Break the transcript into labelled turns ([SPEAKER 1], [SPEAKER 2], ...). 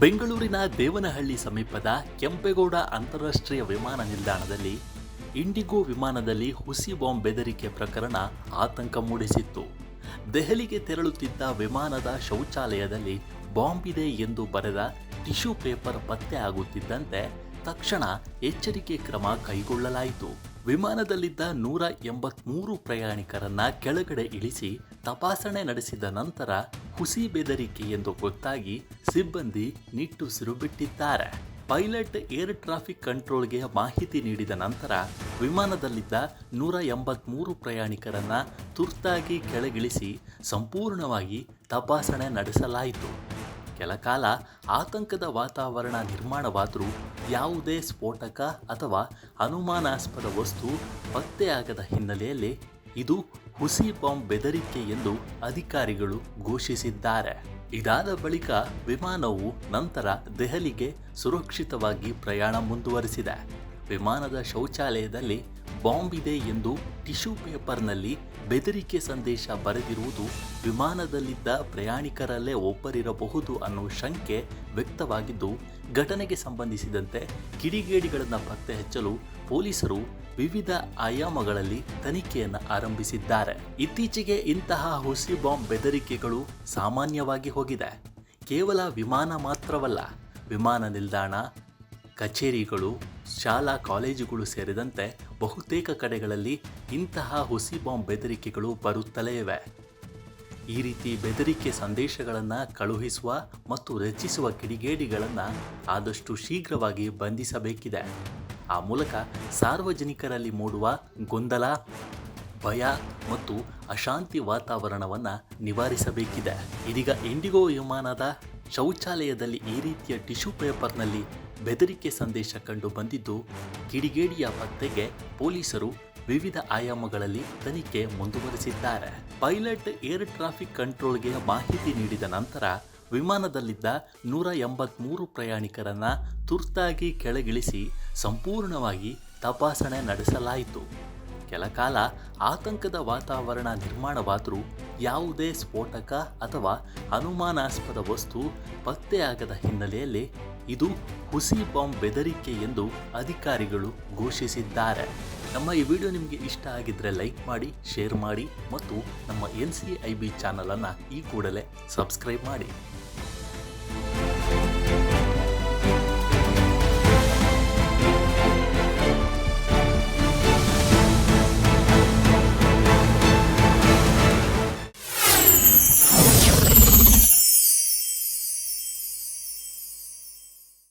[SPEAKER 1] ಬೆಂಗಳೂರಿನ ದೇವನಹಳ್ಳಿ ಸಮೀಪದ ಕೆಂಪೇಗೌಡ ಅಂತಾರಾಷ್ಟ್ರೀಯ ವಿಮಾನ ನಿಲ್ದಾಣದಲ್ಲಿ ಇಂಡಿಗೋ ವಿಮಾನದಲ್ಲಿ ಹುಸಿ ಬಾಂಬ್ ಬೆದರಿಕೆ ಪ್ರಕರಣ ಆತಂಕ ಮೂಡಿಸಿತ್ತು. ದೆಹಲಿಗೆ ತೆರಳುತ್ತಿದ್ದ ವಿಮಾನದ ಶೌಚಾಲಯದಲ್ಲಿ ಬಾಂಬ್ ಇದೆ ಎಂದು ಬರೆದ ಟಿಶ್ಯೂ ಪೇಪರ್ ಪತ್ತೆ ಆಗುತ್ತಿದ್ದಂತೆ ತಕ್ಷಣ ಎಚ್ಚರಿಕೆ ಕ್ರಮ ಕೈಗೊಳ್ಳಲಾಯಿತು. ವಿಮಾನದಲ್ಲಿದ್ದ 183 ಪ್ರಯಾಣಿಕರನ್ನ ಕೆಳಗಡೆ ಇಳಿಸಿ ತಪಾಸಣೆ ನಡೆಸಿದ ನಂತರ ಹುಸಿ ಬೆದರಿಕೆ ಎಂದು ಗೊತ್ತಾಗಿ ಸಿಬ್ಬಂದಿ ನಿಟ್ಟುಸಿರು ಬಿಟ್ಟಿದ್ದಾರೆ. ಪೈಲಟ್ ಏರ್ ಟ್ರಾಫಿಕ್ ಕಂಟ್ರೋಲ್ಗೆ ಮಾಹಿತಿ ನೀಡಿದ ನಂತರ ವಿಮಾನದಲ್ಲಿದ್ದ 183 ಪ್ರಯಾಣಿಕರನ್ನ ತುರ್ತಾಗಿ ಕೆಳಗಿಳಿಸಿ ಸಂಪೂರ್ಣವಾಗಿ ತಪಾಸಣೆ ನಡೆಸಲಾಯಿತು. ಕೆಲಕಾಲ ಆತಂಕದ ವಾತಾವರಣ ನಿರ್ಮಾಣವಾದರೂ ಯಾವುದೇ ಸ್ಫೋಟಕ ಅಥವಾ ಅನುಮಾನಾಸ್ಪದ ವಸ್ತು ಪತ್ತೆಯಾಗದ ಹಿನ್ನೆಲೆಯಲ್ಲಿ ಇದು ಹುಸಿ ಬಾಂಬ್ ಬೆದರಿಕೆ ಎಂದು ಅಧಿಕಾರಿಗಳು ಘೋಷಿಸಿದ್ದಾರೆ. ಇದಾದ ಬಳಿಕ ವಿಮಾನವು ನಂತರ ದೆಹಲಿಗೆ ಸುರಕ್ಷಿತವಾಗಿ ಪ್ರಯಾಣ ಮುಂದುವರಿಸಿದೆ. ವಿಮಾನದ ಶೌಚಾಲಯದಲ್ಲಿ ಬಾಂಬ್ ಇದೆ ಎಂದು ಟಿಶ್ಯೂ ಪೇಪರ್ನಲ್ಲಿ ಬೆದರಿಕೆ ಸಂದೇಶ ಬರೆದಿರುವುದು ವಿಮಾನದಲ್ಲಿದ್ದ ಪ್ರಯಾಣಿಕರಲ್ಲೇ ಒಬ್ಬರಿರಬಹುದು ಅನ್ನೋ ಶಂಕೆ ವ್ಯಕ್ತವಾಗಿದ್ದು, ಘಟನೆಗೆ ಸಂಬಂಧಿಸಿದಂತೆ ಕಿಡಿಗೇಡಿಗಳನ್ನು ಪತ್ತೆ ಹಚ್ಚಲು ಪೊಲೀಸರು ವಿವಿಧ ಆಯಾಮಗಳಲ್ಲಿ ತನಿಖೆಯನ್ನು ಆರಂಭಿಸಿದ್ದಾರೆ. ಇತ್ತೀಚೆಗೆ ಇಂತಹ ಹುಸಿ ಬಾಂಬ್ ಬೆದರಿಕೆಗಳು ಸಾಮಾನ್ಯವಾಗಿ ಹೋಗಿದೆ. ಕೇವಲ ವಿಮಾನ ಮಾತ್ರವಲ್ಲ, ವಿಮಾನ ನಿಲ್ದಾಣ, ಕಚೇರಿಗಳು, ಶಾಲಾ ಕಾಲೇಜುಗಳು ಸೇರಿದಂತೆ ಬಹುತೇಕ ಕಡೆಗಳಲ್ಲಿ ಇಂತಹ ಹುಸಿ ಬಾಂಬ್ ಬೆದರಿಕೆಗಳು ಬರುತ್ತಲೇ ಇವೆ. ಈ ರೀತಿ ಬೆದರಿಕೆ ಸಂದೇಶಗಳನ್ನು ಕಳುಹಿಸುವ ಮತ್ತು ರಚಿಸುವ ಕಿಡಿಗೇಡಿಗಳನ್ನು ಆದಷ್ಟು ಶೀಘ್ರವಾಗಿ ಬಂಧಿಸಬೇಕಿದೆ. ಆ ಮೂಲಕ ಸಾರ್ವಜನಿಕರಲ್ಲಿ ಮೂಡುವ ಗೊಂದಲ, ಭಯ ಮತ್ತು ಅಶಾಂತಿ ವಾತಾವರಣವನ್ನು ನಿವಾರಿಸಬೇಕಿದೆ. ಇದೀಗ ಇಂಡಿಗೋ ವಿಮಾನದ ಶೌಚಾಲಯದಲ್ಲಿ ಈ ರೀತಿಯ ಟಿಶ್ಯೂ ಪೇಪರ್ನಲ್ಲಿ ಬೆದರಿಕೆ ಸಂದೇಶ ಕಂಡು ಬಂದಿದ್ದು, ಕಿಡಿಗೇಡಿಯ ಪತ್ತೆಗೆ ಪೊಲೀಸರು ವಿವಿಧ ಆಯಾಮಗಳಲ್ಲಿ ತನಿಖೆ ಮುಂದುವರಿಸಿದ್ದಾರೆ. ಪೈಲಟ್ ಏರ್ ಟ್ರಾಫಿಕ್ ಕಂಟ್ರೋಲ್ಗೆ ಮಾಹಿತಿ ನೀಡಿದ ನಂತರ ವಿಮಾನದಲ್ಲಿದ್ದ 183 ಪ್ರಯಾಣಿಕರನ್ನ ತುರ್ತಾಗಿ ಕೆಳಗಿಳಿಸಿ ಸಂಪೂರ್ಣವಾಗಿ ತಪಾಸಣೆ ನಡೆಸಲಾಯಿತು. ಕೆಲಕಾಲ ಆತಂಕದ ವಾತಾವರಣ ನಿರ್ಮಾಣವಾದರೂ ಯಾವುದೇ ಸ್ಫೋಟಕ ಅಥವಾ ಅನುಮಾನಾಸ್ಪದ ವಸ್ತು ಪತ್ತೆಯಾಗದ ಹಿನ್ನೆಲೆಯಲ್ಲಿ ಇದು ಹುಸಿ ಬಾಂಬ್ ಬೆದರಿಕೆ ಎಂದು ಅಧಿಕಾರಿಗಳು ಘೋಷಿಸಿದ್ದಾರೆ. ನಮ್ಮ ಈ ವಿಡಿಯೋ ನಿಮಗೆ ಇಷ್ಟ ಆಗಿದ್ದರೆ ಲೈಕ್ ಮಾಡಿ, ಶೇರ್ ಮಾಡಿ ಮತ್ತು ನಮ್ಮ NCIB ಚಾನಲನ್ನು ಈ ಕೂಡಲೇ ಸಬ್ಸ್ಕ್ರೈಬ್ ಮಾಡಿ.